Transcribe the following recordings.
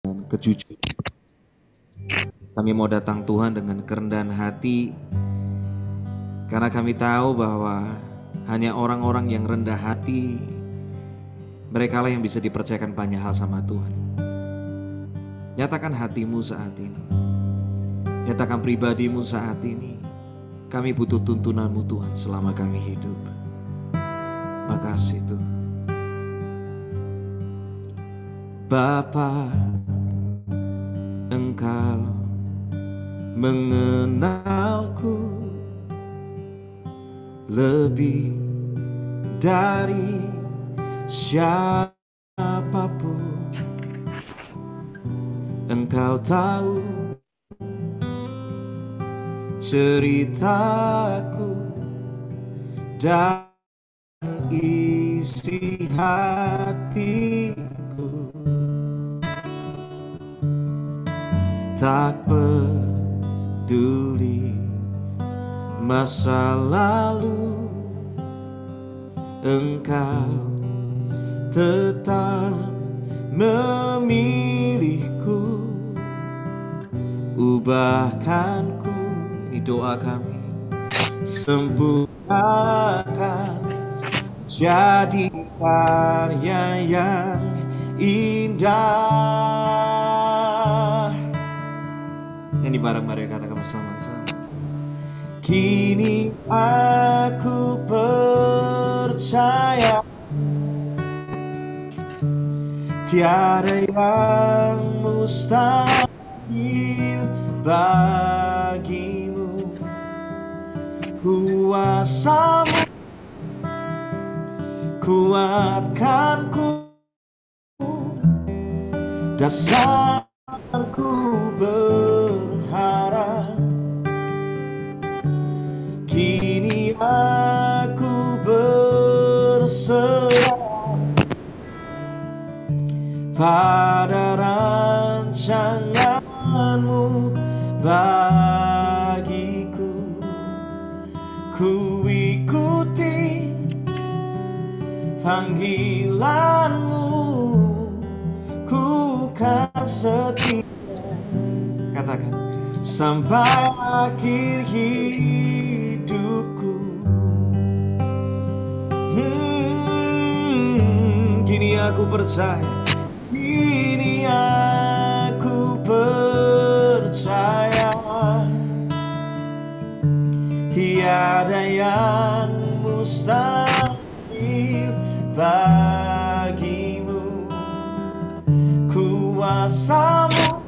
kejujuran. Kami mau datang Tuhan dengan kerendahan hati, karena kami tahu bahwa hanya orang-orang yang rendah hati, merekalah yang bisa dipercayakan banyak hal sama Tuhan. Nyatakan hatimu saat ini, nyatakan pribadimu saat ini. Kami butuh tuntunanmu Tuhan selama kami hidup. Makasih Tuhan. Bapa, Engkau mengenalku lebih dari siapapun. Engkau tahu ceritaku dan isi hatiku. Tak peduli masa lalu, Engkau tetap memilihku. Ubahkanku, ini doa kami, sempurnakan jadi karya yang indah. Ini bareng-bareng katakan bersama-sama. Kini aku percaya tiada yang mustahil bagimu. Kuasamu kuatkanku, dasarku berharap. Kini aku berserah pada rancanganmu bagiku. Ku ikuti panggilanmu, ku kan setia, katakan, sampai akhir hidupku. Kini aku percaya, kini aku percaya tiada yang mustahil bagimu. Kuasamu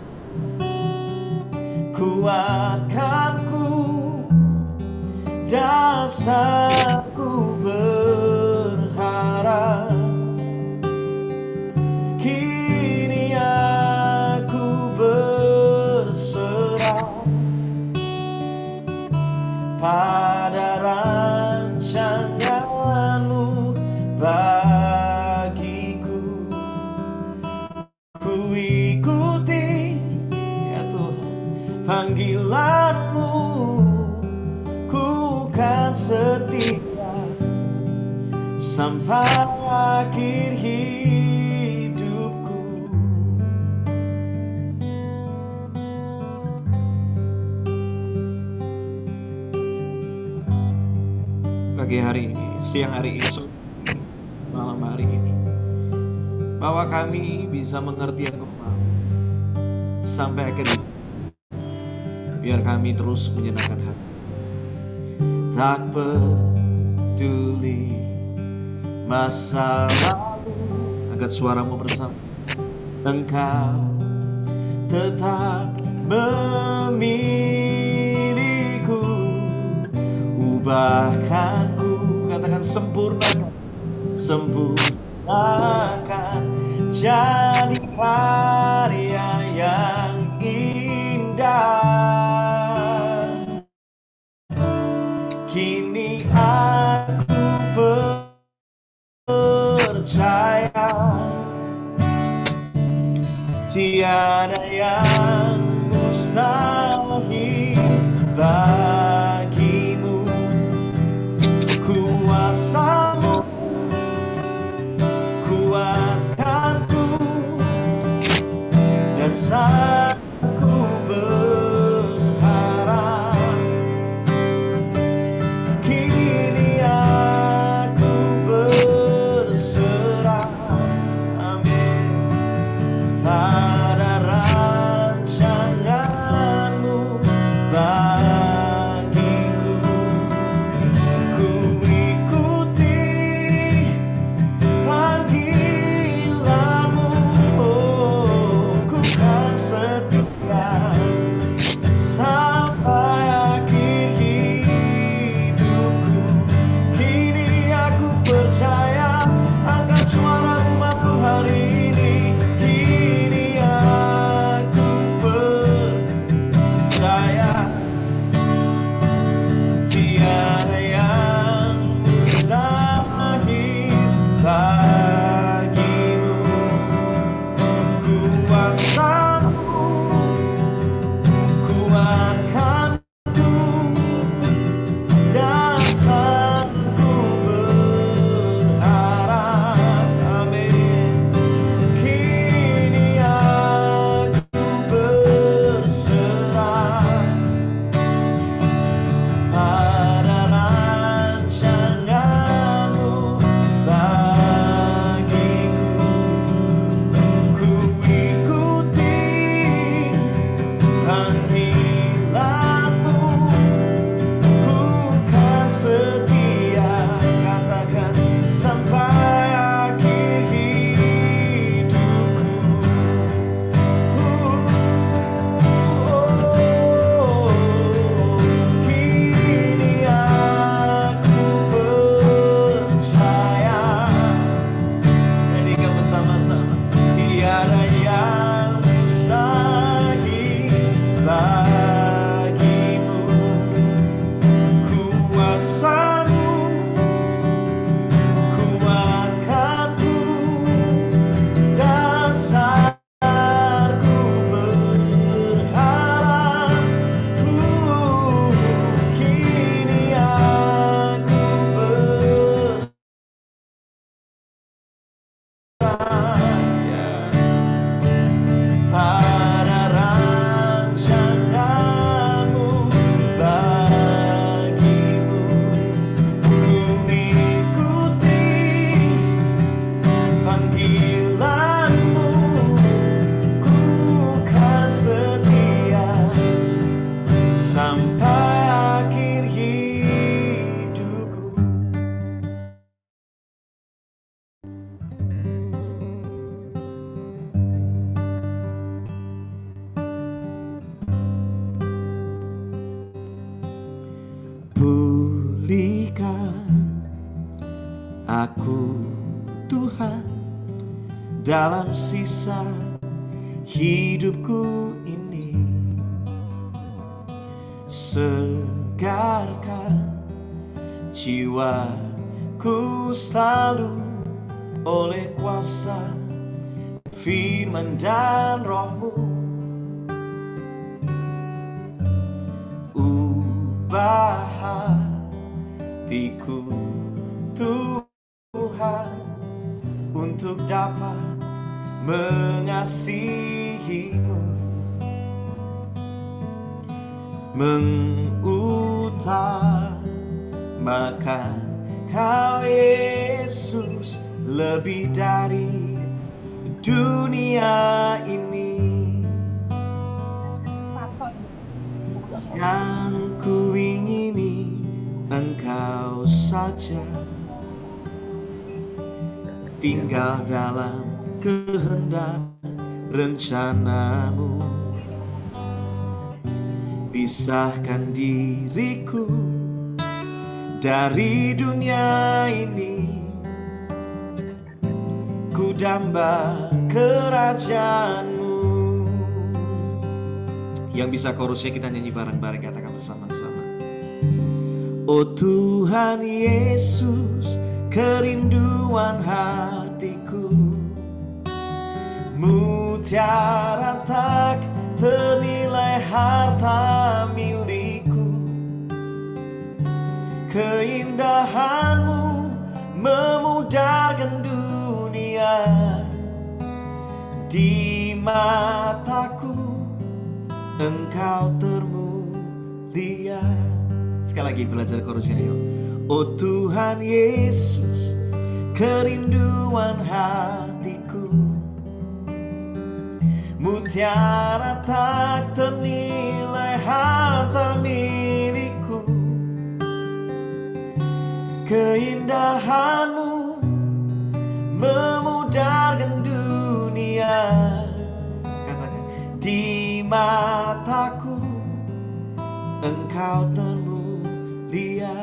kuatkanku, dasarku berharap. Kini aku berserah pada rancanganmu bagiku. Ku ikuti ya Tuhan panggilanmu, ku kan setia sampai akhir hidupku. Pagi hari ini, siang hari ini, malam hari ini, bahwa kami bisa mengerti Engkau sampai akhir hidup. Biar kami terus menyenangkan hati. Tak peduli masa lalu, angkat suaramu bersama. Engkau tetap memilihku. Ubahkanku, katakan sempurnakan, sempurnakan jadi karya yang indah. Kini aku percaya tiada yang mustahil bagimu. Kuasamu kuatkanku, saat ku berharap. Kini aku berserah, amin, pada rancangan-Mu bagiku. Ku ikuti panggilan-Mu, oh, ku kan setia sampai akhir hidupku. Kini aku percaya, angkat suara umat-Mu hari ini. Kini aku percaya tiada yang mustahil bagimu. Kuasa-Mu kuatkanku, dasar ku berharap, amin. Kini aku berserah pada rancangan-Mu bagiku. Ku ikuti panggilan-Mu, ku kan setia, katakan, sampai akhir hidupku. Kini aku percaya, nyanyikan bersama-sama, tiada yang mustahil bagimu. Kuasa-Mu kuatkanku, dasarku berharap. Kini aku berserah pada rancangan-Mu bagimu. Ku ikuti panggilan-Mu, ku kan setia sampai akhir hidupku. Pulihkan aku, Tuhan, dalam sisa hidupku ini. Segarkan jiwaku selalu oleh kuasa firman dan Roh-Mu. Ubah hatiku, Tuhan, untuk dapat mengasihi-Mu, mengutamakan Kau Yesus lebih dari dunia ini. Yang ku ingini Engkau saja, tinggal dalam kehendak rencana-Mu. Pisahkan diriku dari dunia ini, ku damba kerajaan-Mu. Yang bisa chorusnya kita nyanyi bareng-bareng, katakan bersama-sama. Oh Tuhan Yesus, kerinduan hatiku, mutiara tak ternilai harta milikku. Keindahan-Mu memudarkan dunia, di mataku Engkau termulia. Sekali lagi belajar chorusnya yuk. Oh Tuhan Yesus, kerinduan hatiku, mutiara tak ternilai harta milikku. Keindahanmu memudarkan dunia. Katakan, di mataku Engkau termulia.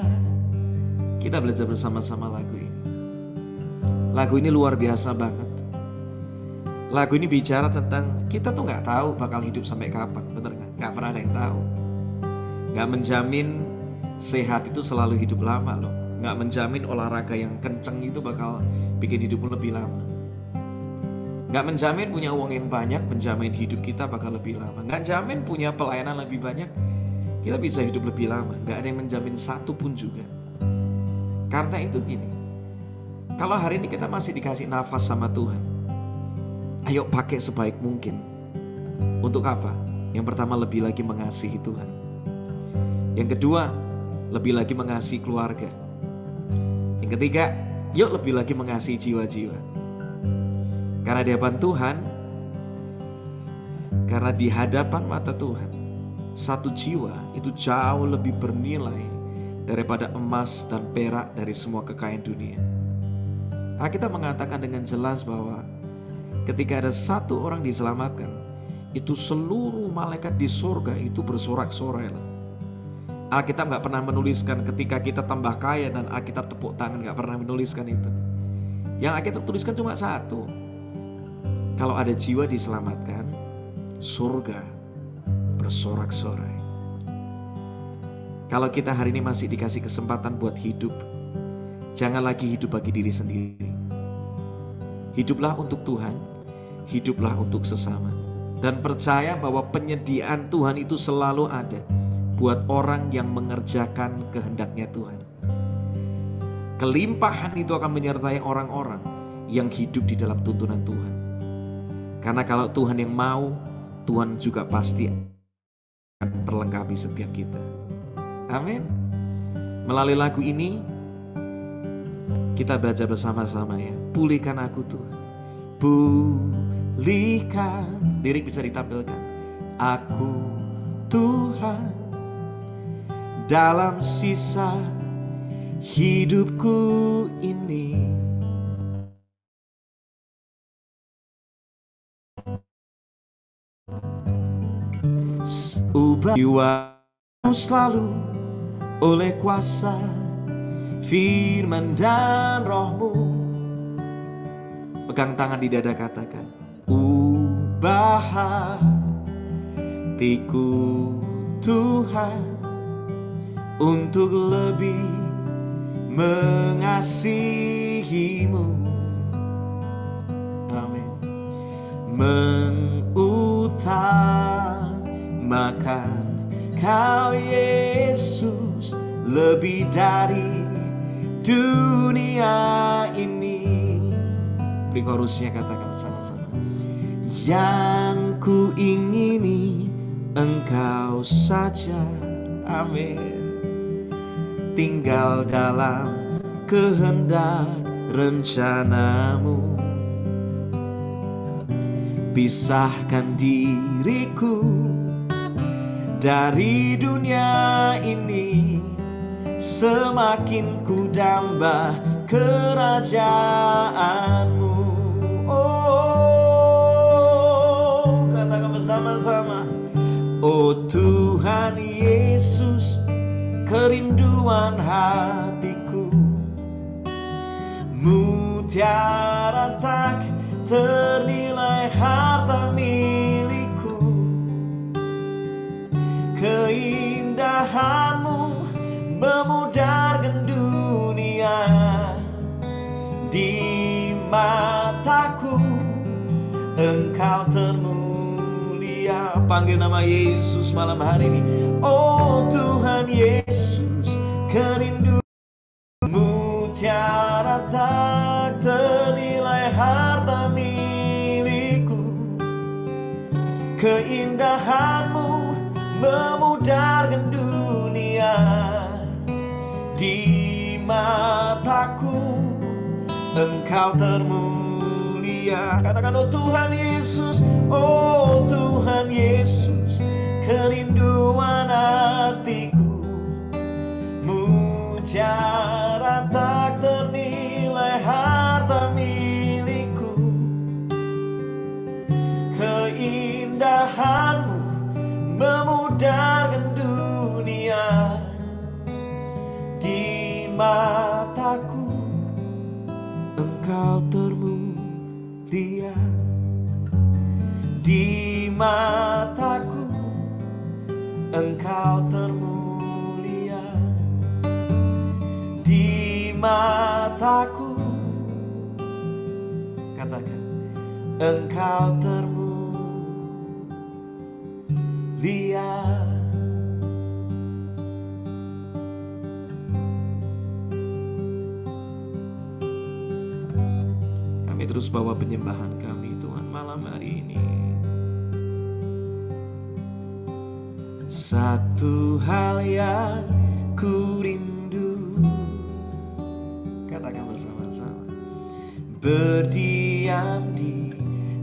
Kita belajar bersama-sama lagu ini. Lagu ini luar biasa banget. Lagu ini bicara tentang kita tuh gak tahu bakal hidup sampai kapan, bener gak? Gak pernah ada yang tahu. Gak menjamin sehat itu selalu hidup lama loh. Gak menjamin olahraga yang kenceng itu bakal bikin hidupmu lebih lama. Gak menjamin punya uang yang banyak menjamin hidup kita bakal lebih lama. Gak jamin punya pelayanan lebih banyak kita bisa hidup lebih lama. Gak ada yang menjamin satu pun juga. Karena itu gini, kalau hari ini kita masih dikasih nafas sama Tuhan, ayo pakai sebaik mungkin. Untuk apa? Yang pertama, lebih lagi mengasihi Tuhan. Yang kedua, lebih lagi mengasihi keluarga. Yang ketiga, yuk lebih lagi mengasihi jiwa-jiwa. Karena di hadapan Tuhan, karena di hadapan mata Tuhan, satu jiwa itu jauh lebih bernilai daripada emas dan perak dari semua kekayaan dunia. Alkitab mengatakan dengan jelas bahwa ketika ada satu orang diselamatkan, itu seluruh malaikat di surga itu bersorak-sorai. Alkitab gak pernah menuliskan ketika kita tambah kaya dan Alkitab tepuk tangan, gak pernah menuliskan itu. Yang Alkitab tuliskan cuma satu, kalau ada jiwa diselamatkan, surga bersorak-sorai. Kalau kita hari ini masih dikasih kesempatan buat hidup, jangan lagi hidup bagi diri sendiri. Hiduplah untuk Tuhan, hiduplah untuk sesama. Dan percaya bahwa penyediaan Tuhan itu selalu ada buat orang yang mengerjakan kehendaknya Tuhan. Kelimpahan itu akan menyertai orang-orang yang hidup di dalam tuntunan Tuhan. Karena kalau Tuhan yang mau, Tuhan juga pasti akan perlengkapi setiap kita. Amin. Melalui lagu ini kita baca bersama-sama ya. Pulihkan aku Tuhan, pulihkan. Lirik bisa ditampilkan. Aku Tuhan dalam sisa hidupku ini. Ubah jiwamu selalu oleh kuasa firman dan rohmu. Pegang tangan di dada, katakan, ubah hatiku Tuhan untuk lebih mengasihimu. Amin. Mengutamakan Kau Yesus lebih dari dunia ini. Beri chorusnya, katakan bersama-sama. Yang ku ingini Engkau saja. Amin. Tinggal dalam kehendak rencanamu. Pisahkan diriku dari dunia ini, semakin ku dambah kerajaanmu. Oh, katakan bersama-sama. Oh Tuhan Yesus, kerinduan hatiku, mutiara tak ternilai harta milikku. Keindahanmu memudarkan dunia. Di mataku Engkau termulia. Panggil nama Yesus malam hari ini. Oh Tuhan Yesus, kerinduan mutiara tak ternilai harta milikku. Keindahanmu memudarkan dunia. Di mataku Engkau termulia. Katakan, oh Tuhan Yesus, oh Tuhan Yesus, kerinduan hatiku. Mujara tak ternilai harta milikku. Keindahanmu memudarkan dunia. Di mataku Engkau termulia. Di mataku Engkau termulia. Di mataku, katakan, Engkau termulia. Kami terus bawa penyembahan kami Tuhan malam hari ini. Satu hal yang ku rindu, katakan bersama-sama, berdiam di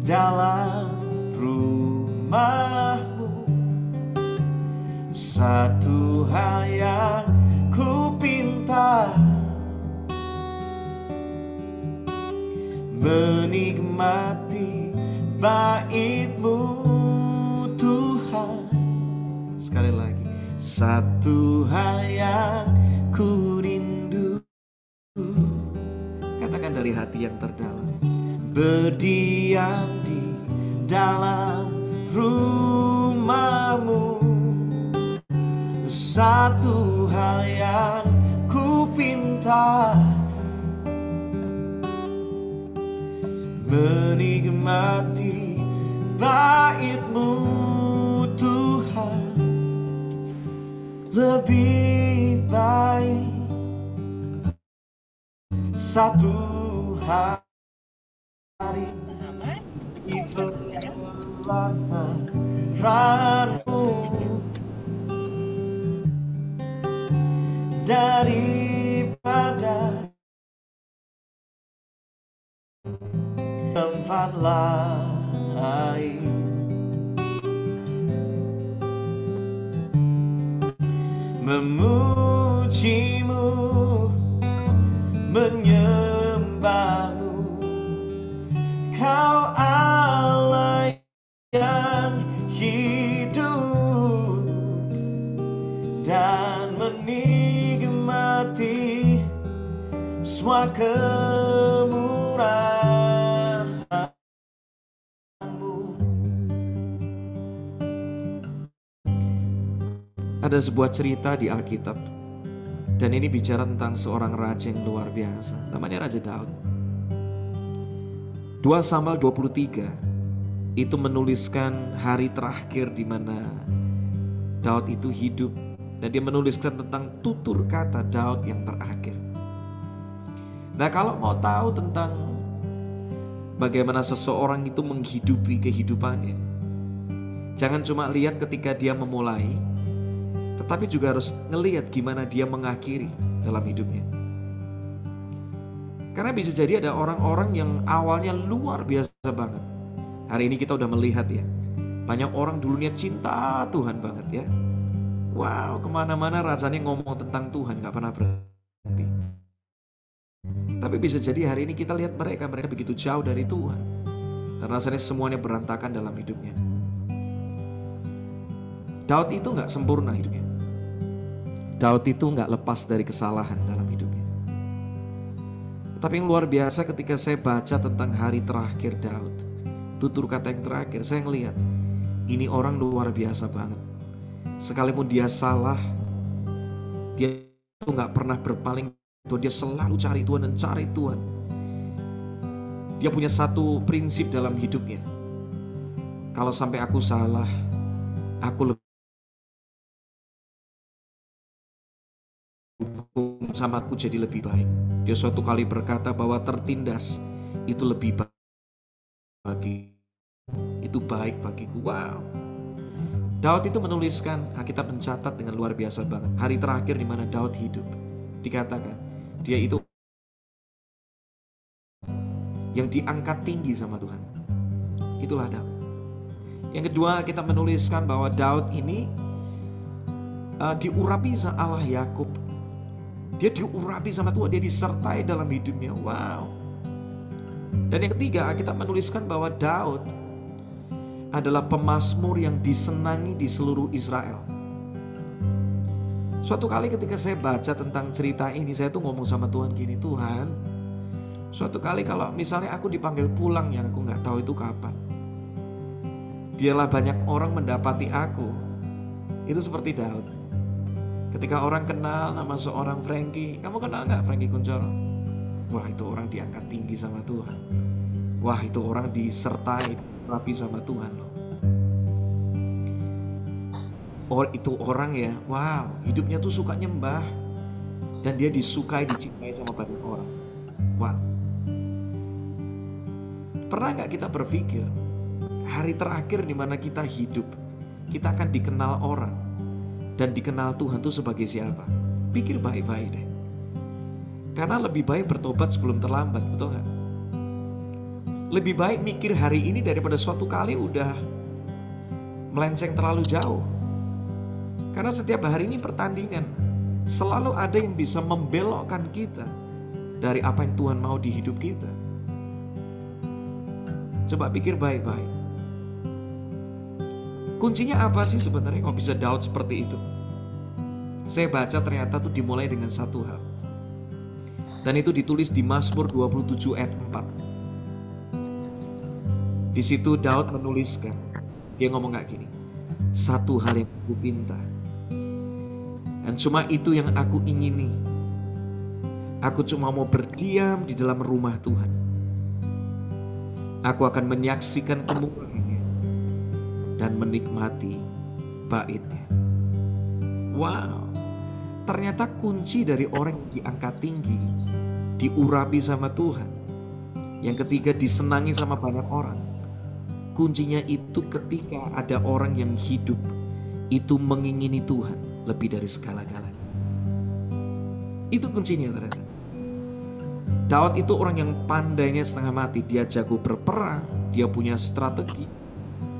dalam rumahmu. Satu hal yang ku pinta, menikmati bait-Mu Tuhan. Sekali lagi, satu hal yang ku rindu, katakan dari hati yang terdalam, berdiam di dalam rumah-Mu. Satu hal yang ku pinta, menikmati bait-Mu Tuhan. Lebih baik satu hari di pelataran-Mu daripada tempat lain. Memuji-Mu, menyembah-Mu, Kau Allah yang hidup, dan menikmati semua kemurahan-Mu. Ada sebuah cerita di Alkitab, dan ini bicara tentang seorang raja yang luar biasa, namanya Raja Daud. 2 Samuel 23 itu menuliskan hari terakhir di mana Daud itu hidup, dan dia menuliskan tentang tutur kata Daud yang terakhir. Nah, kalau mau tahu tentang bagaimana seseorang itu menghidupi kehidupannya, jangan cuma lihat ketika dia memulai, tetapi juga harus ngelihat gimana dia mengakhiri dalam hidupnya. Karena bisa jadi ada orang-orang yang awalnya luar biasa banget. Hari ini kita udah melihat ya, banyak orang dulunya cinta Tuhan banget ya. Wow, kemana-mana rasanya ngomong tentang Tuhan, gak pernah berhenti. Tapi bisa jadi hari ini kita lihat mereka begitu jauh dari Tuhan, dan rasanya semuanya berantakan dalam hidupnya. Daud itu gak sempurna hidupnya. Daud itu gak lepas dari kesalahan dalam hidupnya. Tapi yang luar biasa ketika saya baca tentang hari terakhir Daud, tutur kata yang terakhir, saya ngelihat ini orang luar biasa banget. Sekalipun dia salah, dia itu gak pernah berpaling Tuhan, dia selalu cari Tuhan dan cari Tuhan. Dia punya satu prinsip dalam hidupnya, kalau sampai aku salah, aku lebih hukum sama aku jadi lebih baik. Dia suatu kali berkata bahwa tertindas itu lebih baik bagiku itu baik bagiku. Wow. Daud itu menuliskan, Alkitab mencatat dengan luar biasa banget. Hari terakhir di mana Daud hidup, dikatakan dia itu yang diangkat tinggi sama Tuhan. Itulah Daud. Yang kedua, kita menuliskan bahwa Daud ini diurapi sama Allah Yakub. Dia diurapi sama Tuhan, dia disertai dalam hidupnya. Wow. Dan yang ketiga, kita menuliskan bahwa Daud adalah pemazmur yang disenangi di seluruh Israel. Suatu kali ketika saya baca tentang cerita ini, saya tuh ngomong sama Tuhan gini, Tuhan, suatu kali kalau misalnya aku dipanggil pulang yang aku gak tahu itu kapan, biarlah banyak orang mendapati aku itu seperti Daud. Ketika orang kenal nama seorang Frankie, kamu kenal gak Frankie Kuncoro? Wah, itu orang diangkat tinggi sama Tuhan. Wah, itu orang disertai rapi sama Tuhan loh. Itu orang ya, wow, hidupnya tuh suka nyembah. Dan dia disukai, dicintai sama banyak orang. Wow. Pernah gak kita berpikir hari terakhir di mana kita hidup, kita akan dikenal orang dan dikenal Tuhan tuh sebagai siapa? Pikir baik-baik deh. Karena lebih baik bertobat sebelum terlambat, betul gak? Lebih baik mikir hari ini daripada suatu kali udah melenceng terlalu jauh. Karena setiap hari ini pertandingan. Selalu ada yang bisa membelokkan kita dari apa yang Tuhan mau di hidup kita. Coba pikir baik-baik. Kuncinya apa sih sebenarnya kok bisa Daud seperti itu? Saya baca ternyata tuh dimulai dengan satu hal. Dan itu ditulis di Mazmur 27 ayat 4. Di situ Daud menuliskan, dia ngomong kayak gini, satu hal yang aku pinta, dan cuma itu yang aku ingini, aku cuma mau berdiam di dalam rumah Tuhan. Aku akan menyaksikan kemurahannya dan menikmati baitnya. Wow, ternyata kunci dari orang yang diangkat tinggi, diurapi sama Tuhan. Yang ketiga, disenangi sama banyak orang. Kuncinya itu ketika ada orang yang hidup itu mengingini Tuhan lebih dari segala-galanya. Itu kuncinya ternyata. Daud itu orang yang pandainya setengah mati. Dia jago berperang, dia punya strategi.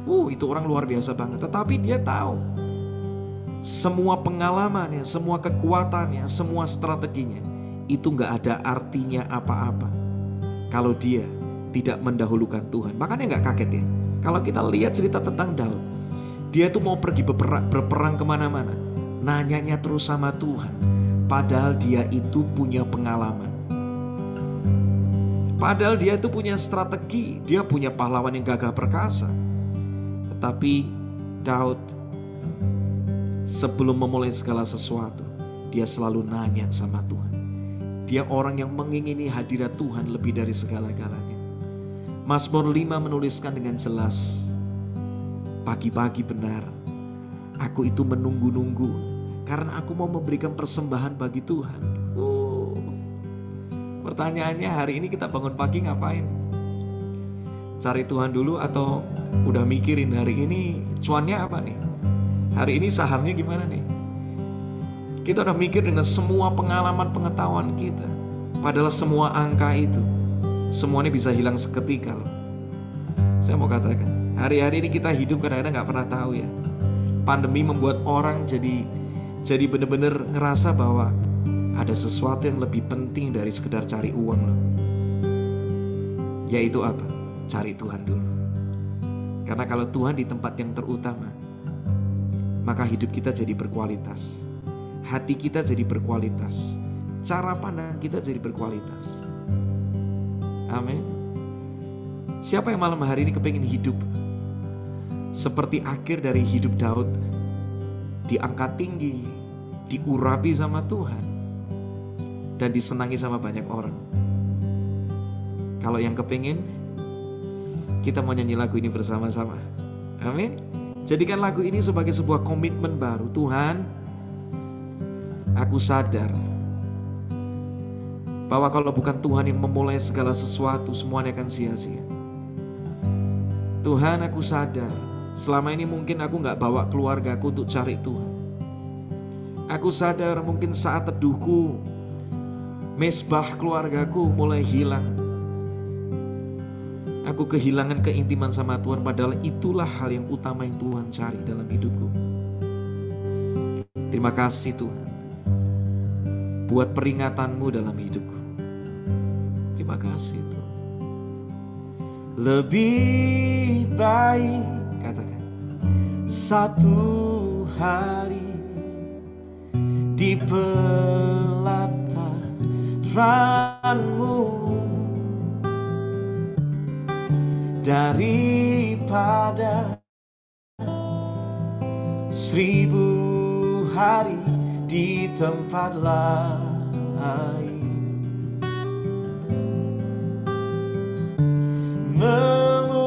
Itu orang luar biasa banget. Tetapi dia tahu semua pengalamannya, semua kekuatannya, semua strateginya itu gak ada artinya apa-apa kalau dia tidak mendahulukan Tuhan. Makanya gak kaget ya kalau kita lihat cerita tentang Daud. Dia tuh mau pergi berperang kemana-mana, nanyanya terus sama Tuhan. Padahal dia itu punya pengalaman, padahal dia itu punya strategi, dia punya pahlawan yang gagah perkasa. Tetapi Daud sebelum memulai segala sesuatu, dia selalu nanya sama Tuhan. Dia orang yang mengingini hadirat Tuhan lebih dari segala-galanya. Mazmur 5 menuliskan dengan jelas, pagi-pagi benar, aku itu menunggu-nunggu karena aku mau memberikan persembahan bagi Tuhan. Pertanyaannya, hari ini kita bangun pagi ngapain? Cari Tuhan dulu atau udah mikirin hari ini cuannya apa nih? Hari ini sahamnya gimana nih? Kita udah mikir dengan semua pengalaman pengetahuan kita. Padahal semua angka itu semuanya bisa hilang seketika loh. Saya mau katakan, hari-hari ini kita hidup kadang-kadang gak pernah tahu ya. Pandemi membuat orang jadi benar-benar ngerasa bahwa ada sesuatu yang lebih penting dari sekedar cari uang loh. Yaitu apa? Cari Tuhan dulu. Karena kalau Tuhan di tempat yang terutama, maka hidup kita jadi berkualitas. Hati kita jadi berkualitas. Cara pandang kita jadi berkualitas. Amin. Siapa yang malam hari ini kepingin hidup seperti akhir dari hidup Daud, diangkat tinggi, diurapi sama Tuhan, dan disenangi sama banyak orang? Kalau yang kepingin, kita mau nyanyi lagu ini bersama-sama. Amin. Jadikan lagu ini sebagai sebuah komitmen baru. Tuhan, aku sadar bahwa kalau bukan Tuhan yang memulai segala sesuatu, semuanya akan sia-sia. Tuhan, aku sadar selama ini mungkin aku gak bawa keluargaku untuk cari Tuhan. Aku sadar mungkin saat teduhku, mesbah keluargaku mulai hilang. Aku kehilangan keintiman sama Tuhan, padahal itulah hal yang utama yang Tuhan cari dalam hidupku. Terima kasih Tuhan buat peringatanmu dalam hidupku. Terima kasih Tuhan. Lebih baik, katakan, satu hari di pelataranmu daripada 1000 hari di tempat lain. Memujimu,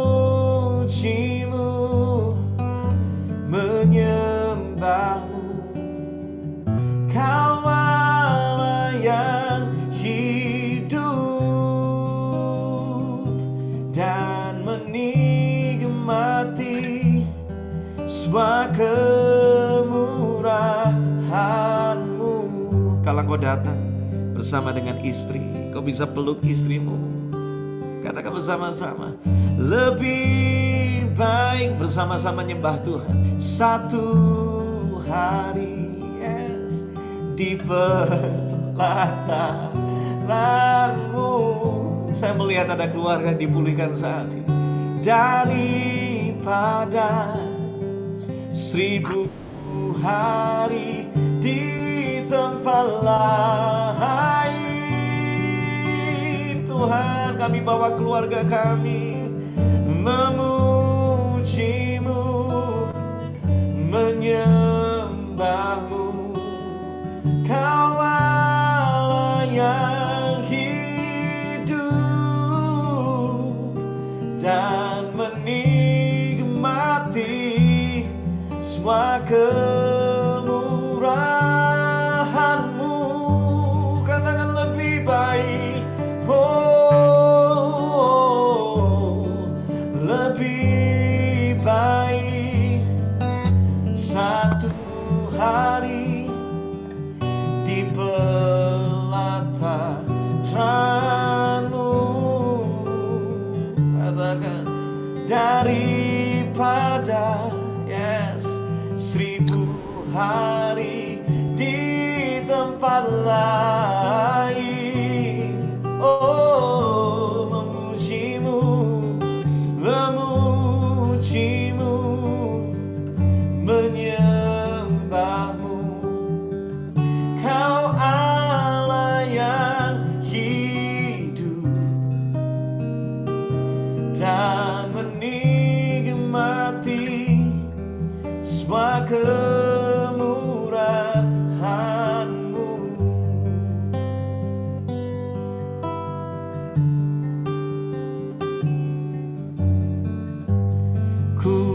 menyembahmu, Kau Allah yang hidup, dan menikmati semua kemurahan-Mu. Kalau kau datang bersama dengan istri, kau bisa peluk istrimu. Katakan bersama-sama, lebih baik bersama-sama nyembah Tuhan satu hari, yes, di pelataran-Mu. Saya melihat ada keluarga dipulihkan saat ini. Daripada 1000 hari di tempat lain, Tuhan, kami bawa keluarga kami memujimu, menyembahmu, Kau Allah yang hidup, dan menikmati semua kemurahan-Mu. Katakan lebih baik, oh, lebih baik satu hari di pelataran-Mu. Katakan, daripada, yes, 1000 hari di tempat lain. Oh, memujimu, memujimu, menyembahmu, Kau Allah yang hidup, dan menikmati semua kemurahan-Mu. Ku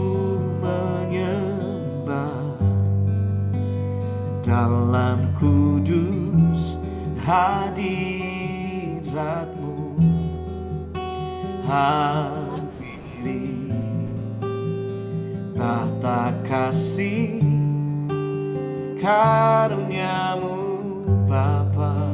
menyembah dalam kudus hadirat-Mu, hampiri tahta kasih karunia-Mu Bapa.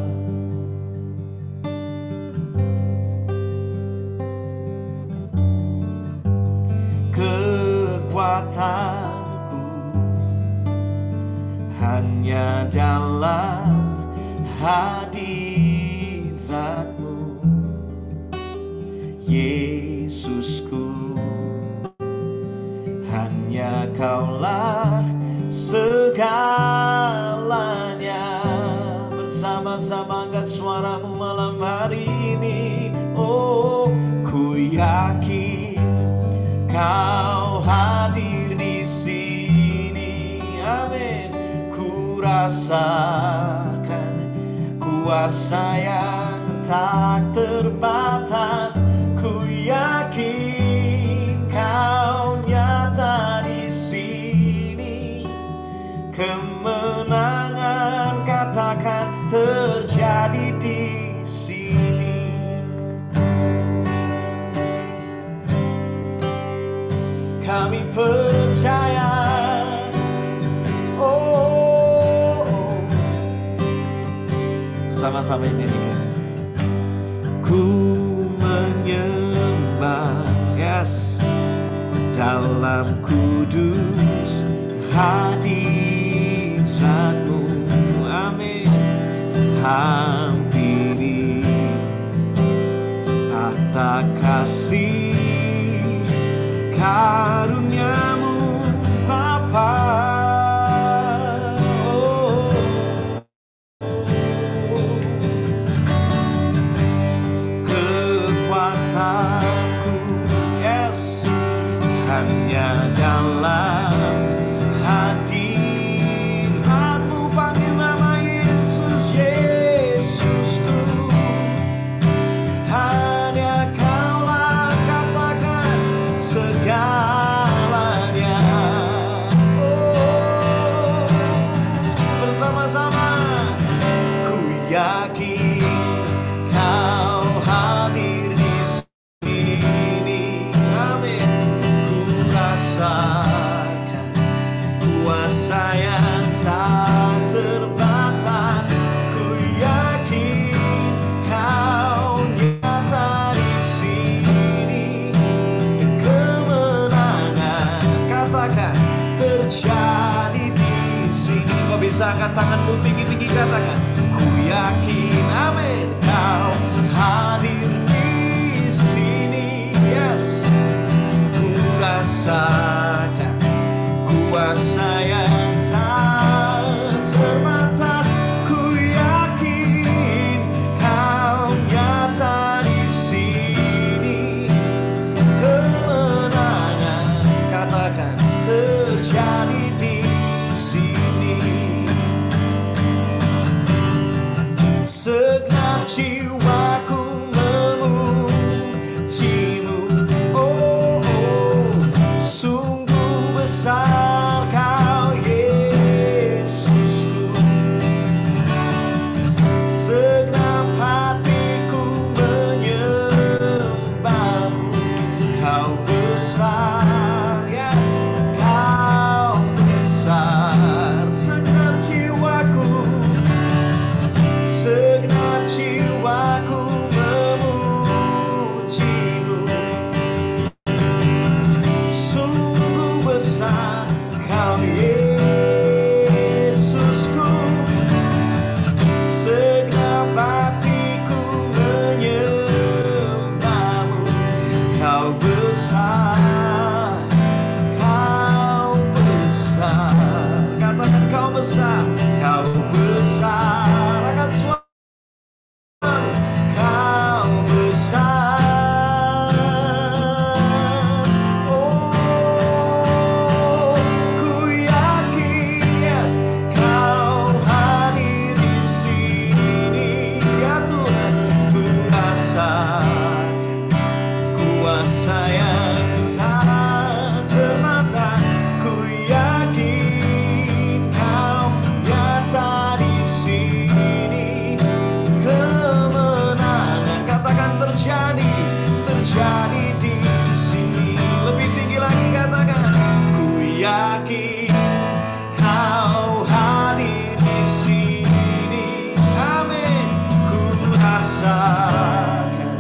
Kekuatanku hanya dalam hadirat-Mu, Yesusku, hanya Kaulah segalanya. Bersama-sama angkat suaramu malam hari ini. Oh, ku yakin Kau hadir di sini. Amin. Ku rasakan kuasa yang tak terbatas. Ku yakin Kau nyata di sini. Kemenangan katakan terjadi di sini. bersama-sama ini. Ku menyembah, yes, dalam kudus hadirat-Mu, amin. Hampiri tata kasih karunia-Mu Bapa. Kekuatanku, yes, hanya dalam hadirat-Mu. Panggil nama Yesus, Yesusku. Hanya Kaulah, katakan segalanya. Oh, bersama-sama ku yakin Kau hadir di sini, amin. Ku rasakan kuasa yang tak terbatas. Ku yakin Kau nyata di sini. Kemenangan, katakan, terjadi di sini. Kau bisa angkat tanganmu tinggi-tinggi, katakan, ku yakin, amin. Kau hadir di sini, yes. Ku rasakan kuasa yang tak terbatas. Ku yakin Kau nyata di sini. Kemenangan, katakan, terjadi di sini. Segenap jiwaku memuji-Mu, oh, oh. Sungguh besar Kau, Yesusku. Segenap hatiku menyembah-Mu. Kau besar, yes, Kau besar. Segenap jiwaku memuji-Mu. Sungguh besar Kau, Yesusku. Segenap hatiku menyembah-Mu. Kau besar, Kau besar. Katakan, Kau besar, Kau besar. Angkat suara. Kau besar, oh, ku yakin, yes, Kau hadir di sini, ya Tuhan. Ku rasakan kuasa yang tak terbatas. Ku yakin Kau nyata di sini. Kemenangan, katakan, terjadi di sini. Lebih tinggi lagi, katakan, ku yakin Kau hadir di sini, amin. Ku rasakan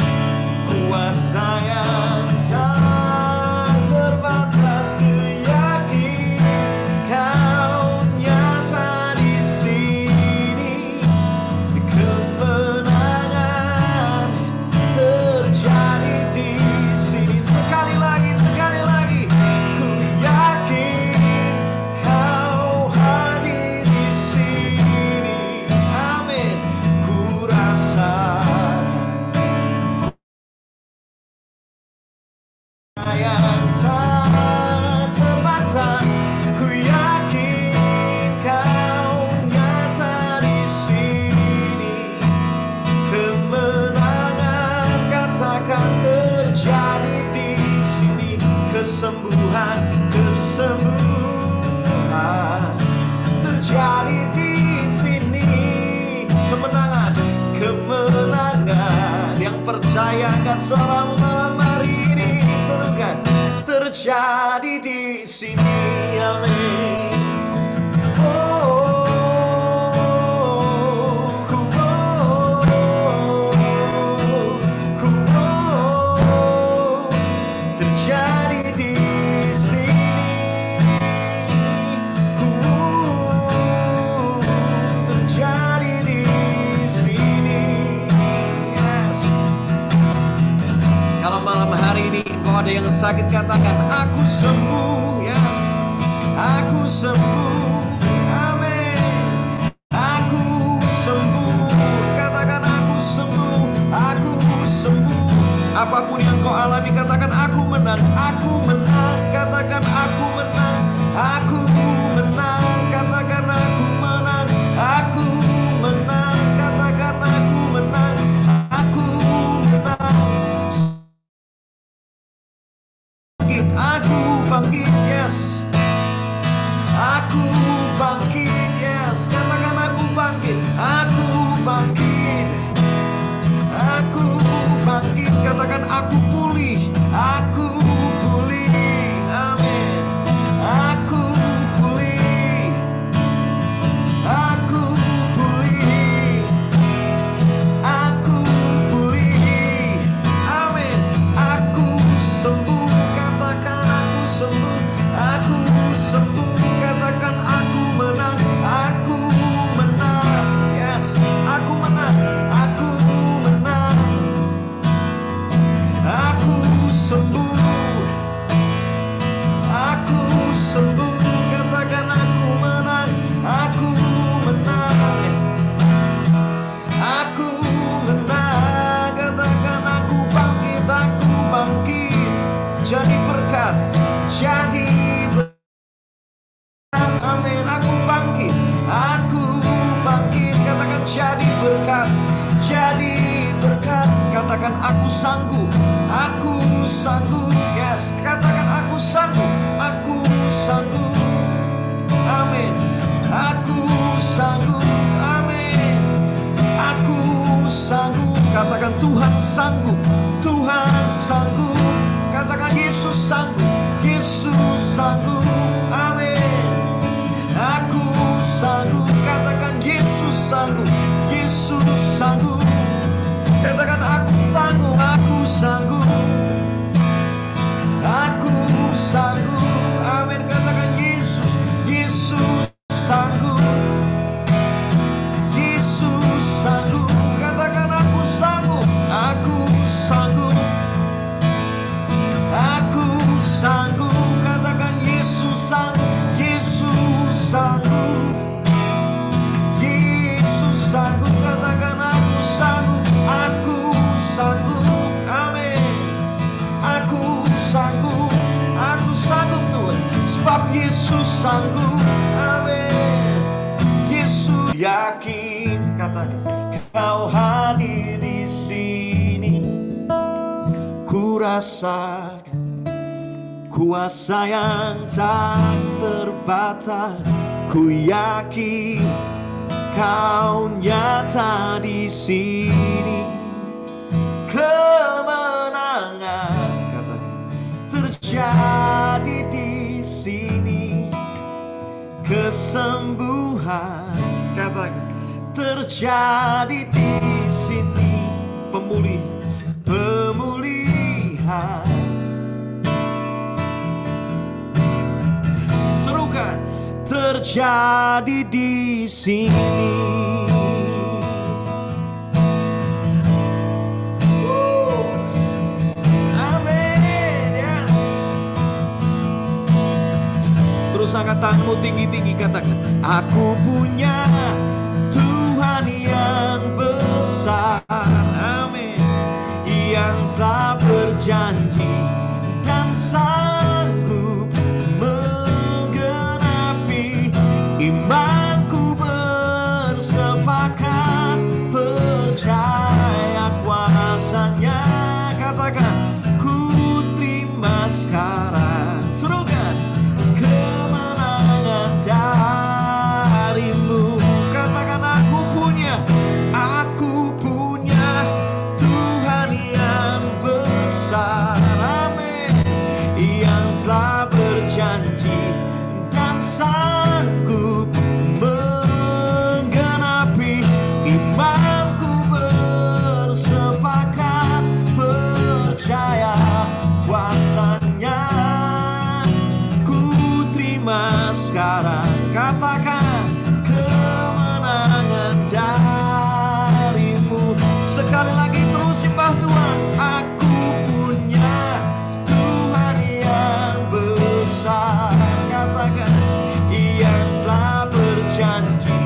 kuasa yang tak terbatas. Ku yakin Kau nyata di sini. Kemenangan terjadi di sini. Sekali lagi, ku yakin Kau hadir di sini, amin. Ku rasakan yang tak terbatas. Ku yakin Kau nyata di sini. Kemenangan, katakan, terjadi di sini. Kesembuhan terjadi di sini. Kemenangan yang percaya angkat suaramu malam hari ini. Serukan, terjadi di sini, amin. Oh, ku yang sakit katakan, aku sembuh. Yes, aku sembuh. Amin. Aku sembuh. Katakan aku sembuh. Aku sembuh. Apapun yang kau alami, katakan aku menang. Aku menang. Katakan aku menang. Aku menang. Katakan aku menang. Aku menang. Katakan aku menang. Aku menang. Bangkit, aku bangkit. Yes, aku bangkit. Yes, katakan aku bangkit. Aku bangkit. Aku bangkit. Katakan aku pulih. Aku pulih. Amin. Aku pulih. Aku pulih. Aku pulih. Amin. Aku sembuh. Katakan aku sembuh. Aku sembuh. Katakan aku menang. Aku menang. Yes, aku menang. Aku menang. Aku sembuh. Aku sembuh. Katakan aku menang. Aku menang. Aku menang. Katakan aku bangkit. Aku bangkit. Jadi berkat. Jadi berkat. Amin. Aku bangkit. Aku bangkit. Katakan jadi berkat. Jadi berkat. Katakan aku sanggup. Aku sanggup. Yes, katakan aku sanggup. Aku sanggup. Amin. Aku sanggup. Amin. Aku sanggup. Katakan Tuhan sanggup. Tuhan sanggup. Katakan Yesus sanggup. Yesus sanggup. Amin. Aku sanggup. Katakan Yesus sanggup. Yesus sanggup. Katakan aku sanggup. Aku sanggup. Aku sanggup. Amin. Katakan Yesus. Yesus sanggup. Yesus sanggup. Katakan aku sanggup. Aku sanggup. Aku sanggup. Katakan Yesus sanggup. Yesus sanggup. Yesus sanggup. Katakan aku sanggup. Aku sanggup. Amin. Aku sanggup. Aku sanggup Tuhan. Sebab Yesus sanggup. Amin. Yesus yakin. Katakan Kau hadir di sini. Ku rasakan kuasa yang tak terbatas. Ku yakin Kau nyata di sini. Kemenangan katakan terjadi di sini. Kesembuhan katakan terjadi di sini. Pemulihan. Serukan terjadi di sini. Amin. Yes. Terus angkat tanganmu tinggi-tinggi, katakan aku punya Tuhan yang besar. Amin. Yang telah berjanji dan sanggup menggenapi. Imanku bersepakat percaya kuasanya. Katakan ku terima sekarang. Serukan kemenangan darimu. Katakan aku punya Tuhan yang besar. Amin. Yang telah berjanji dan sanggup menggenapi. Imanku bersepakat percaya kuasanya. Ku terima sekarang. Katakan kemenangan darimu. Sekali lagi terus sembah Tuhan. Aku punya Tuhan janji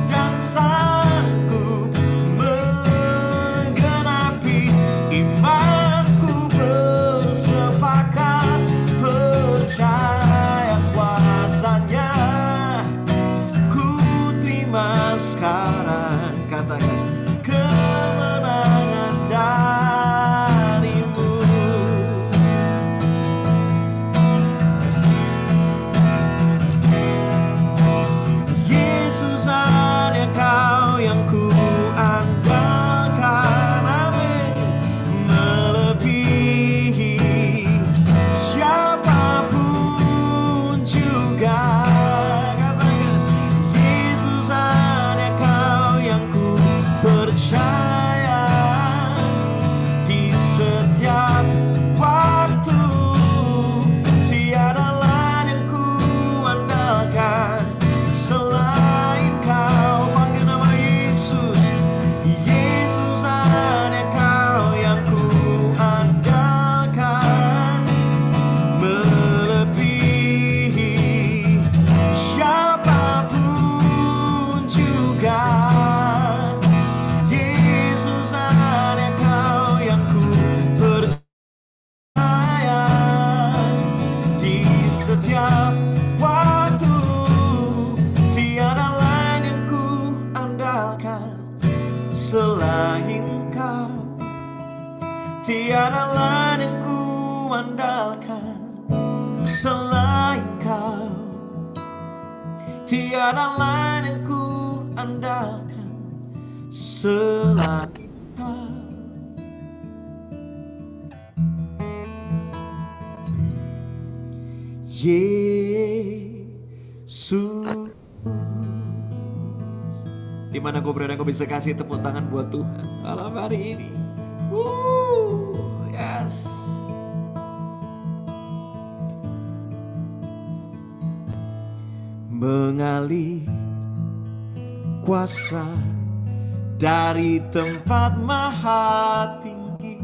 dan sanggup menggenapi. Imanku bersepakat percaya kuasanya. Ku terima sekarang, katakan, kemenangan darimu. Yesus, hanya Kau yang ku andalkan, amin. Melebihi siapapun juga, katakan, Yesus, hanya Kau yang ku percaya. Di setiap waktu tiada lain yang ku andalkan selain Kau. Panggil nama Yesus. Yesus, hanya Kau yang ku andalkan, melebihi siapapun juga. Yesus, hanya Kau yang ku percaya. Di setiap waktu tiada lain yang ku andalkan selain Kau. Tiada lain yang ku andalkan selain Kau. Tiada lain yang ku andalkan selain Kau. Yesus. Dimana kau berada, kau bisa kasih tepuk tangan buat Tuhan malam hari ini. Yes. Mengalir kuasa dari tempat maha tinggi,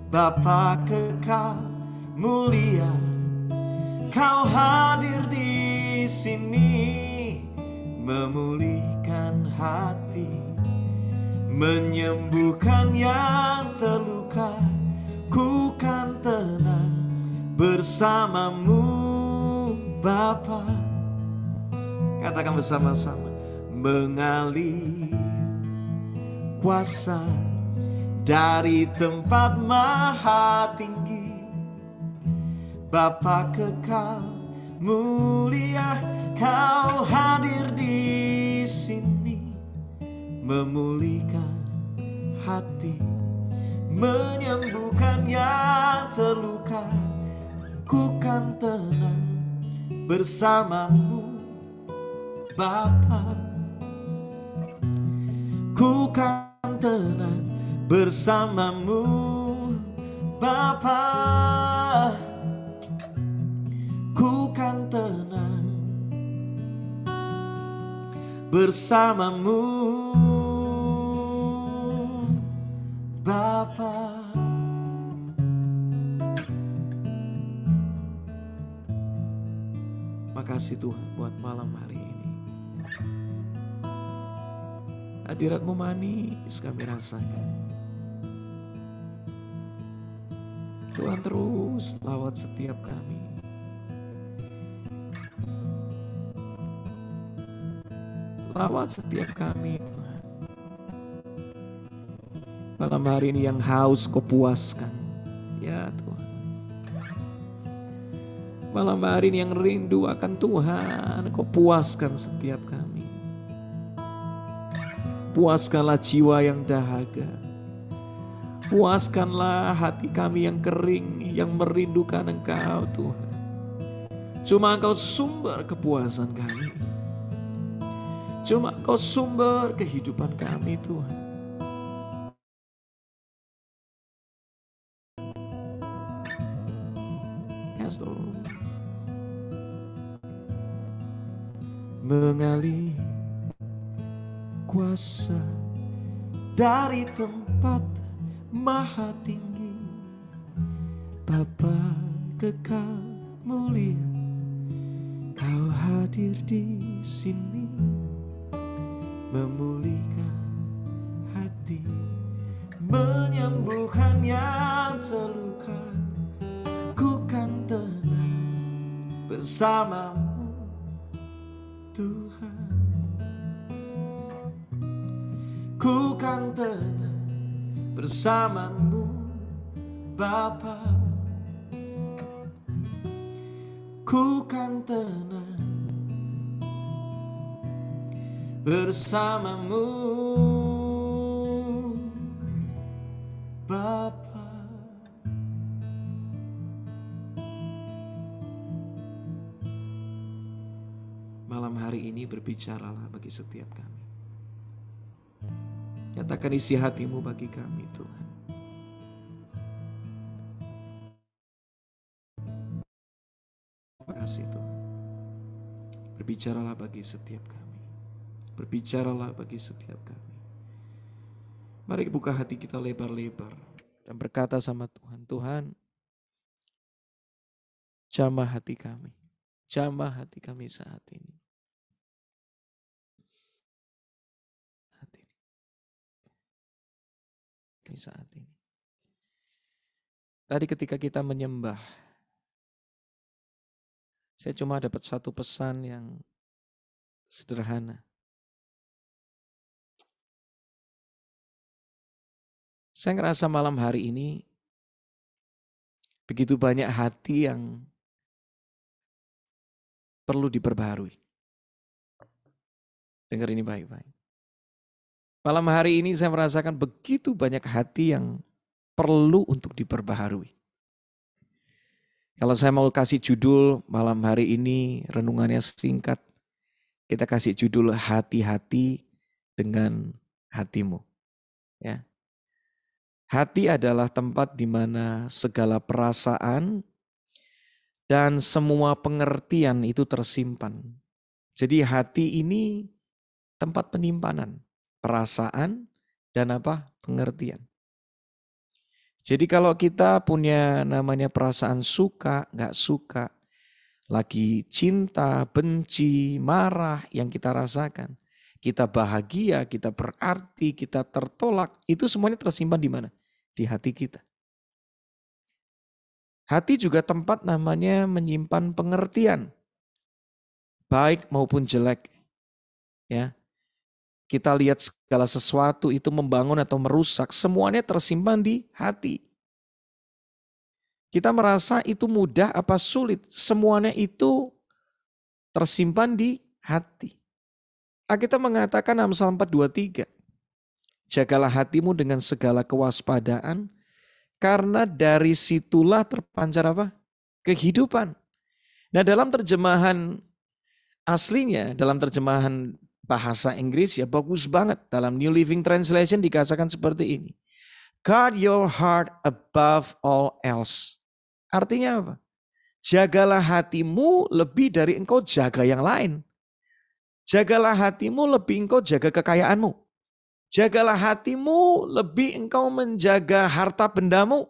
Bapa kekal mulia, Kau hadir di sini, memulihkan hati, menyembuhkan yang terluka. Ku kan tenang bersamamu, Bapa. Katakan bersama-sama. Mengalir kuasa dari tempat maha tinggi, Bapa kekal mulia, Kau hadir di sini, memulihkan hati, menyembuhkan yang terluka. Ku kan tenang bersamamu, Bapa. Ku kan tenang bersamamu, Bapa. Ku kan tenang bersamamu, Bapa. Makasih Tuhan buat malam hari ini. Hadirat-Mu manis kami rasakan. Tuhan terus lawat setiap kami. Lawat setiap kami Tuhan. Malam hari ini yang haus Kau puaskan, ya Tuhan. Malam hari ini yang rindu akan Tuhan, Kau puaskan setiap kami. Puaskanlah jiwa yang dahaga. Puaskanlah hati kami yang kering, yang merindukan Engkau Tuhan. Cuma Engkau sumber kepuasan kami. Cuma Engkau sumber kehidupan kami Tuhan. Yes Lord. Mengalir kuasa dari tempat maha tinggi, Bapa kekal mulia, Kau hadir hadir di sini, memulihkan hati, menyembuhkan yang terluka. Ku kan tenang bersamamu, Tuhan. Ku kan tenang bersamamu, Bapa. Ku kan tenang bersamamu, Bapa. Malam hari ini berbicaralah bagi setiap kami. Nyatakan isi hatimu bagi kami, Tuhan. Terima kasih, Tuhan. Berbicaralah bagi setiap kami. Berbicaralah bagi setiap kami. Mari buka hati kita lebar-lebar dan berkata sama Tuhan, Tuhan, jamah hati kami. Jamah hati kami saat ini. Saat ini. Tadi ketika kita menyembah, saya cuma dapat satu pesan yang sederhana. Saya ngerasa malam hari ini begitu banyak hati yang perlu diperbaharui. Dengar ini baik-baik. Malam hari ini saya merasakan begitu banyak hati yang perlu untuk diperbaharui. Kalau saya mau kasih judul malam hari ini, renungannya singkat. Kita kasih judul hati-hati dengan hatimu. Ya. Hati adalah tempat di mana segala perasaan dan semua pengertian itu tersimpan. Jadi hati ini tempat penyimpanan perasaan dan pengertian. Jadi kalau kita punya namanya perasaan suka, nggak suka, lagi cinta, benci, marah yang kita rasakan, kita bahagia, kita berarti, kita tertolak, itu semuanya tersimpan di mana? Di hati kita. Hati juga tempat namanya menyimpan pengertian, baik maupun jelek. Ya. Kita lihat segala sesuatu itu membangun atau merusak, semuanya tersimpan di hati. Kita merasa itu mudah apa sulit, semuanya itu tersimpan di hati. Alkitab mengatakan Amsal 4:23, jagalah hatimu dengan segala kewaspadaan, karena dari situlah terpancar kehidupan. Nah, dalam terjemahan aslinya, dalam terjemahan bahasa Inggris ya bagus banget. Dalam New Living Translation dikatakan seperti ini. Guard your heart above all else. Artinya apa? Jagalah hatimu lebih dari engkau jaga yang lain. Jagalah hatimu lebih engkau jaga kekayaanmu. Jagalah hatimu lebih engkau menjaga harta bendamu.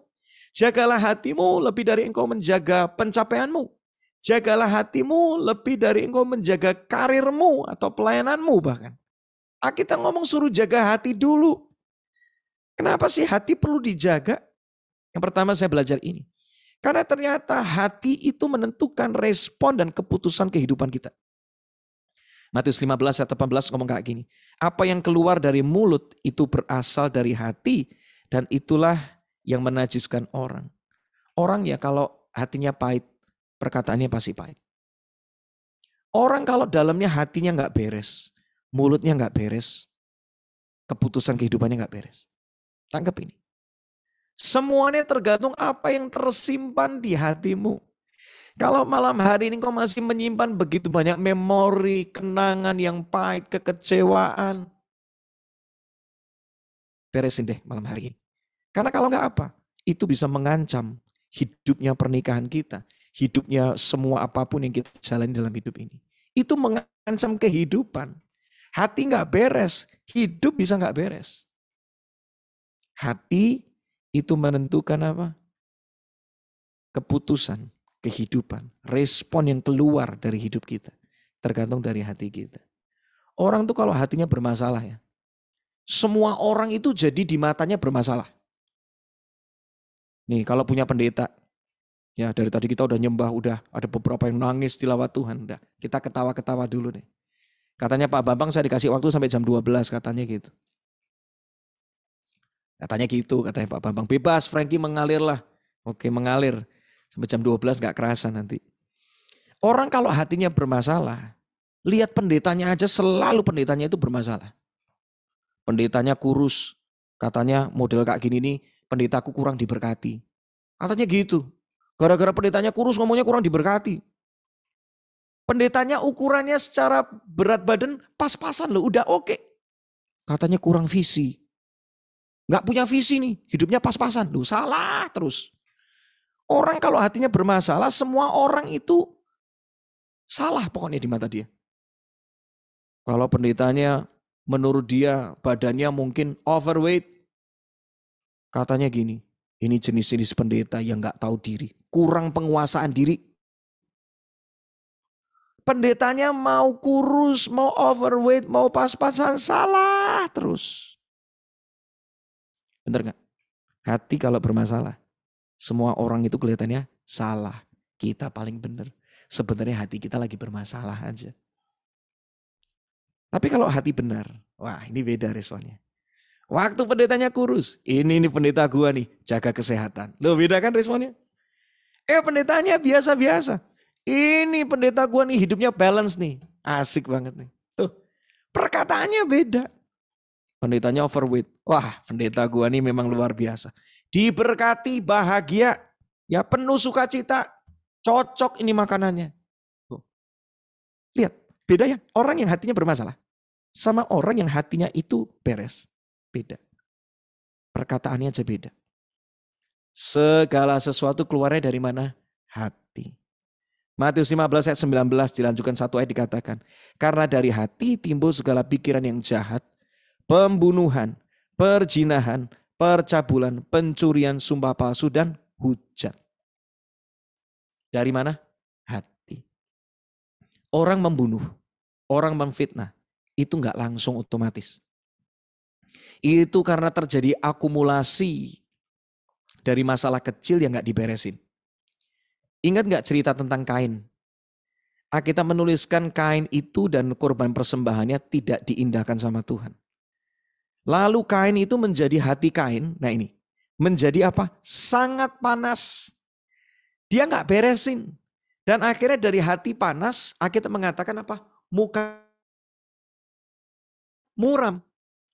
Jagalah hatimu lebih dari engkau menjaga pencapaianmu. Jagalah hatimu lebih dari engkau menjaga karirmu atau pelayananmu bahkan. Kita ngomong suruh jaga hati dulu. Kenapa sih hati perlu dijaga? Yang pertama saya belajar ini. Karena ternyata hati itu menentukan respon dan keputusan kehidupan kita. Matius 15 ayat 18 ngomong kayak gini. Apa yang keluar dari mulut itu berasal dari hati dan itulah yang menajiskan orang. Orang ya kalau hatinya pahit, perkataannya pasti pahit. Orang kalau dalamnya hatinya nggak beres, mulutnya nggak beres, keputusan kehidupannya nggak beres. Tangkap ini. Semuanya tergantung apa yang tersimpan di hatimu. Kalau malam hari ini kau masih menyimpan begitu banyak memori, kenangan yang pahit, kekecewaan, beresin deh malam hari ini. Karena kalau nggak apa, itu bisa mengancam hidupnya pernikahan kita. Hidupnya semua apapun yang kita jalani dalam hidup ini. Itu mengancam kehidupan. Hati nggak beres, hidup bisa nggak beres. Hati itu menentukan keputusan, kehidupan, respon yang keluar dari hidup kita. Tergantung dari hati kita. Orang tuh kalau hatinya bermasalah ya, semua orang itu jadi di matanya bermasalah. Nih kalau punya pendeta, ya dari tadi kita udah nyembah, udah ada beberapa yang nangis tilawat Tuhan. Udah, kita ketawa-ketawa dulu nih. Katanya Pak Bambang saya dikasih waktu sampai jam 12 katanya gitu. Katanya gitu, katanya Pak Bambang. Bebas, Frankie mengalir lah. Oke, mengalir. Sampai jam 12 gak kerasa nanti. Orang kalau hatinya bermasalah, lihat pendetanya aja selalu pendetanya itu bermasalah. Pendetanya kurus, katanya model kayak gini nih, pendetaku kurang diberkati. Katanya gitu. Gara-gara pendetanya kurus ngomongnya kurang diberkati. Pendetanya ukurannya secara berat badan pas-pasan loh, udah oke. Katanya kurang visi. Gak punya visi nih, hidupnya pas-pasan. Loh salah terus. Orang kalau hatinya bermasalah, semua orang itu salah pokoknya di mata dia. Kalau pendetanya menurut dia badannya mungkin overweight, katanya gini, ini jenis-jenis pendeta yang gak tahu diri, kurang penguasaan diri. Pendetanya mau kurus, mau overweight, mau pas-pasan, salah terus. Bener gak? Hati kalau bermasalah, semua orang itu kelihatannya salah. Kita paling benar. Sebenarnya hati kita lagi bermasalah aja. Tapi kalau hati benar, wah ini beda responnya. Waktu pendetanya kurus, ini pendeta gua nih, jaga kesehatan. Loh beda kan responnya? Pendetanya biasa-biasa. Ini pendeta gua nih hidupnya balance nih. Asik banget nih. Tuh, perkataannya beda. Pendetanya overweight. Wah pendeta gua nih memang luar biasa. Diberkati, bahagia, ya penuh sukacita. Cocok ini makanannya. Tuh. Lihat, beda ya. Orang yang hatinya bermasalah sama orang yang hatinya itu beres. Beda. Perkataannya aja beda. Segala sesuatu keluarnya dari mana? Hati. Matius 15 ayat 19 dilanjutkan satu ayat dikatakan. Karena dari hati timbul segala pikiran yang jahat, pembunuhan, perzinahan, percabulan, pencurian, sumpah palsu, dan hujat. Dari mana? Hati. Orang membunuh, orang memfitnah, itu enggak langsung otomatis. Itu karena terjadi akumulasi dari masalah kecil yang enggak diberesin. Ingat enggak cerita tentang Kain? Alkitab menuliskan Kain itu dan korban persembahannya tidak diindahkan sama Tuhan. Lalu Kain itu menjadi hati Kain, nah ini, menjadi apa? Sangat panas. Dia enggak beresin. Dan akhirnya dari hati panas, Alkitab mengatakan apa? Muka muram.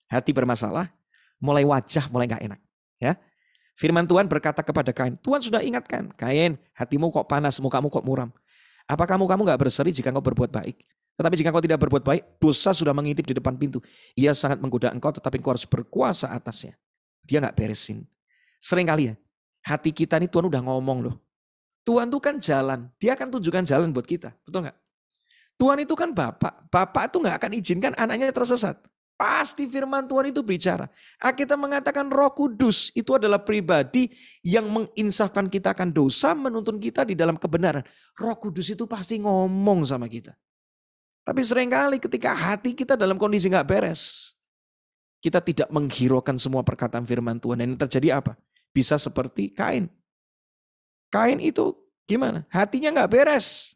Hati bermasalah, mulai wajah mulai enggak enak. Ya, firman Tuhan berkata kepada Kain, Tuhan sudah ingatkan, Kain, hatimu kok panas, mukamu kok muram. Apakah kamu enggak berseri jika engkau berbuat baik? Tetapi jika engkau tidak berbuat baik, dosa sudah mengintip di depan pintu. Ia sangat menggoda engkau, tetapi engkau harus berkuasa atasnya. Dia enggak beresin. Sering kali ya, hati kita ini Tuhan udah ngomong loh. Tuhan itu kan jalan, dia akan tunjukkan jalan buat kita, betul enggak? Tuhan itu kan Bapak, Bapak itu enggak akan izinkan anaknya tersesat. Pasti firman Tuhan itu bicara. Kita mengatakan Roh Kudus itu adalah pribadi yang menginsafkan kita akan dosa, menuntun kita di dalam kebenaran. Roh Kudus itu pasti ngomong sama kita. Tapi seringkali ketika hati kita dalam kondisi gak beres, kita tidak menghiraukan semua perkataan firman Tuhan. Dan yang terjadi apa? Bisa seperti Kain. Kain itu gimana? Hatinya gak beres.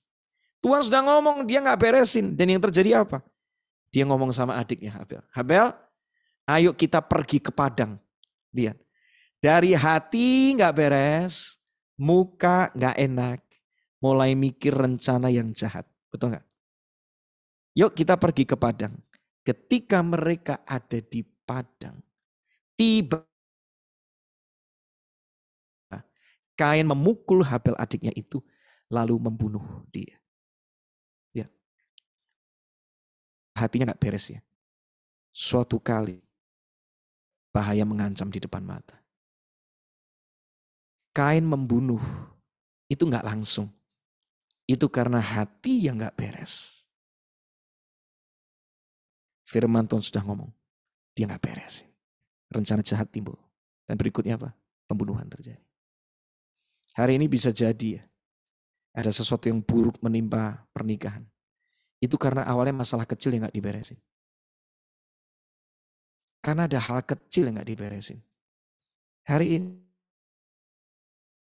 Tuhan sudah ngomong, dia gak beresin. Dan yang terjadi apa? Dia ngomong sama adiknya Habel. Habel, ayo kita pergi ke padang. Lihat. Dari hati gak beres, muka gak enak, mulai mikir rencana yang jahat. Betul gak? Yuk kita pergi ke padang. Ketika mereka ada di padang, tiba Kain memukul Habel adiknya itu, lalu membunuh dia. Ya. Hatinya gak beres ya. Suatu kali bahaya mengancam di depan mata. Kain membunuh itu gak langsung. Itu karena hati yang gak beres. Firman Tuhan sudah ngomong. Dia gak beresin. Rencana jahat timbul. Dan berikutnya apa? Pembunuhan terjadi. Hari ini bisa jadi ya. Ada sesuatu yang buruk menimpa pernikahan. Itu karena awalnya masalah kecil yang gak diberesin. Karena ada hal kecil yang gak diberesin. Hari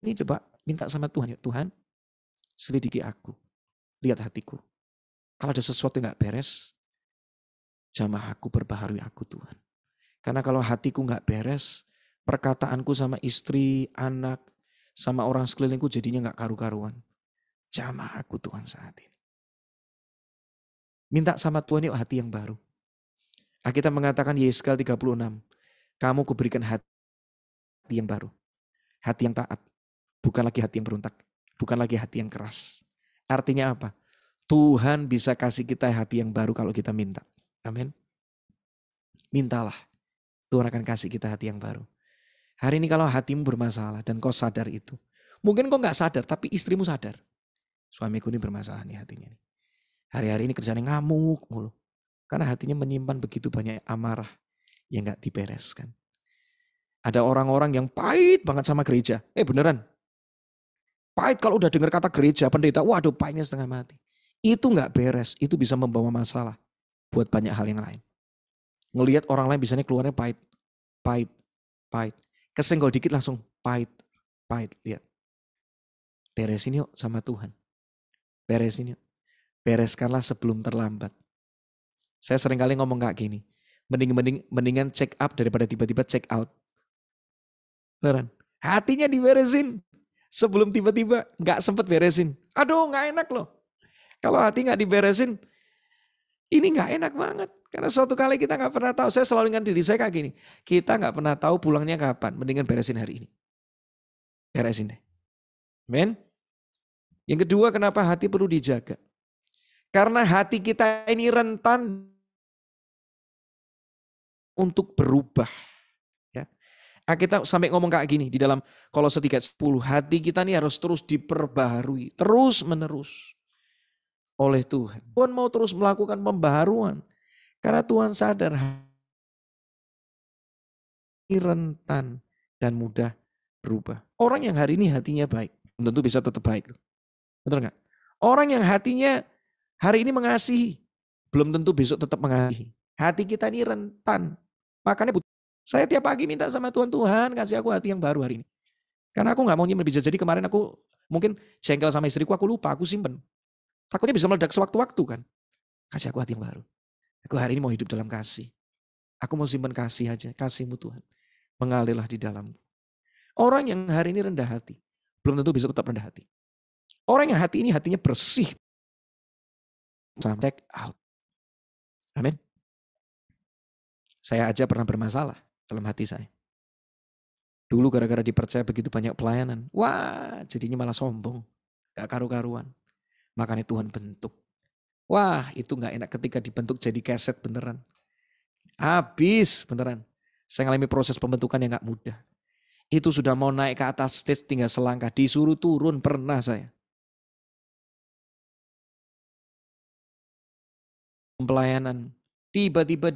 ini coba minta sama Tuhan, ya Tuhan selidiki aku, lihat hatiku. Kalau ada sesuatu yang gak beres, jamah aku, perbaharui aku Tuhan. Karena kalau hatiku gak beres, perkataanku sama istri, anak, sama orang sekelilingku jadinya gak karu-karuan. Jamah aku Tuhan saat ini. Minta sama Tuhan yuk hati yang baru. Alkitab mengatakan Yesaya 36, kamu kuberikan hati yang baru. Hati yang taat. Bukan lagi hati yang berontak. Bukan lagi hati yang keras. Artinya apa? Tuhan bisa kasih kita hati yang baru kalau kita minta. Amin. Mintalah. Tuhan akan kasih kita hati yang baru. Hari ini kalau hatimu bermasalah dan kau sadar itu. Mungkin kau gak sadar tapi istrimu sadar. Suamiku ini bermasalah nih hatinya. Hari-hari ini kerjanya ngamuk mulu. Karena hatinya menyimpan begitu banyak amarah yang gak dibereskan. Ada orang-orang yang pahit banget sama gereja. Beneran. Pahit kalau udah dengar kata gereja, pendeta, waduh pahitnya setengah mati. Itu gak beres, itu bisa membawa masalah buat banyak hal yang lain. Ngelihat orang lain biasanya keluarnya pahit, pahit, pahit. Kesenggol dikit langsung pahit, pahit. Lihat. Beresin yuk sama Tuhan. Beresin yuk. Bereskanlah sebelum terlambat. Saya sering kali ngomong kayak gini. Mendingan check up daripada tiba-tiba check out. Beneran. Hatinya diberesin. Sebelum tiba-tiba gak sempet beresin. Aduh gak enak loh. Kalau hati gak diberesin. Ini gak enak banget. Karena suatu kali kita gak pernah tahu. Saya selalu ingat diri saya kayak gini. Kita gak pernah tahu pulangnya kapan. Mendingan beresin hari ini. Beresin deh. Amen. Yang kedua, kenapa hati perlu dijaga? Karena hati kita ini rentan untuk berubah. Ya. Kita sampai ngomong kayak gini di dalam Kolose 3:10. Hati kita ini harus terus diperbaharui. Terus menerus oleh Tuhan. Tuhan mau terus melakukan pembaharuan. Karena Tuhan sadar hati rentan dan mudah berubah. Orang yang hari ini hatinya baik, tentu bisa tetap baik. Betul gak? Orang yang hatinya hari ini mengasihi, belum tentu besok tetap mengasihi. Hati kita ini rentan. Makanya saya tiap pagi minta sama Tuhan, Tuhan kasih aku hati yang baru hari ini. Karena aku gak mau nyimpen, bisa jadi kemarin aku mungkin jengkel sama istriku, aku lupa, aku simpen. Takutnya bisa meledak sewaktu-waktu kan. Kasih aku hati yang baru. Aku hari ini mau hidup dalam kasih. Aku mau simpan kasih aja, kasih-Mu Tuhan. Mengalirlah di dalamku. Orang yang hari ini rendah hati, belum tentu bisa tetap rendah hati. Orang yang hati ini hatinya bersih, check out. Amin. Saya aja pernah bermasalah dalam hati saya. Dulu gara-gara dipercaya begitu banyak pelayanan, wah jadinya malah sombong, gak karu-karuan. Makanya Tuhan bentuk. Wah itu gak enak ketika dibentuk jadi keset beneran. Habis beneran. Saya ngalami proses pembentukan yang gak mudah. Itu sudah mau naik ke atas stage tinggal selangkah, disuruh turun pernah saya. Pelayanan, tiba-tiba